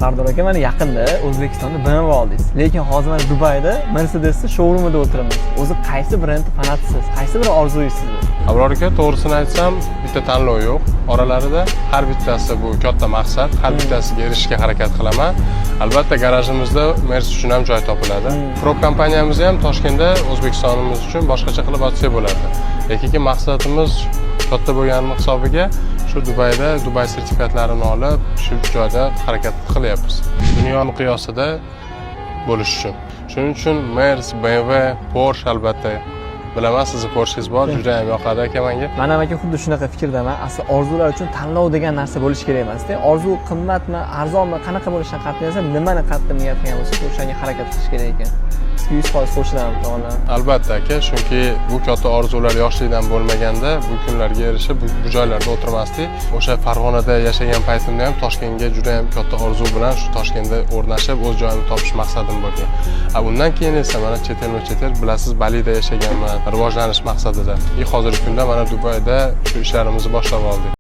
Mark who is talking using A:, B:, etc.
A: Sardor aka, mana yaqinda O'zbekistonda BMW oldingiz, lekin hozir mana Dubayda Mercedes'ning showroomida o'tiramiz. O'zi qaysi brend fanatisiz? Qaysi biri orzuyingiz sizni?
B: Abror aka, to'g'risini aytsam, bitta tanlov yo'q. Oralarida har bittasi bu katta maqsad, har bittasiga erishishga harakat qilaman. Albatta garajimizda Mercedes uchun ham joy topiladi. Prop kompaniyamiz ham Toshkentda O'zbekistonimiz uchun boshqacha qilib ochsa bo'lardi. Lekin maqsadimiz katta bo'lgani hisobiga shu Dubayda Dubay sertifikatlarini olib, shu joyda harakat qilyapmiz. Dunyo miqyosida bo'lish uchun. Shuning uchun Mercedes, BMW, Porsche albatta. Bilaman, sizni Porsche'ingiz bor, juda ham yoqadi aka menga.
A: Mana aka xuddi shunaqa fikrdaman. Asli orzular uchun tanlov degan narsa bo'lish kerak emas-da. Orzu qimmatmi, arzonmi, qanaqa bo'lishidan qat'iy nazar, nimani qattiq niyat qilgan bo'lsa, o'shanga harakat qilish kerak ekan. 100% qo'shilaman to'g'ri.
B: Albatta aka, chunki bu katta orzular yoshlikdan bo'lmaganda bu kunlarga erishib, bu joylarda o'tirmasdik. O'sha Farg'onada yashagan paytimda ham Toshkentga juda ham katta orzu bilan shu Toshkentda o'rnashib, o'z joyimni topish maqsadim bo'lgan. Undan keyin esa mana chet el bilasiz, Balida yashaganman, rivojlanish maqsadida. Hozirgi kunda mana Dubayda shu ishlarimizni boshlab oldik.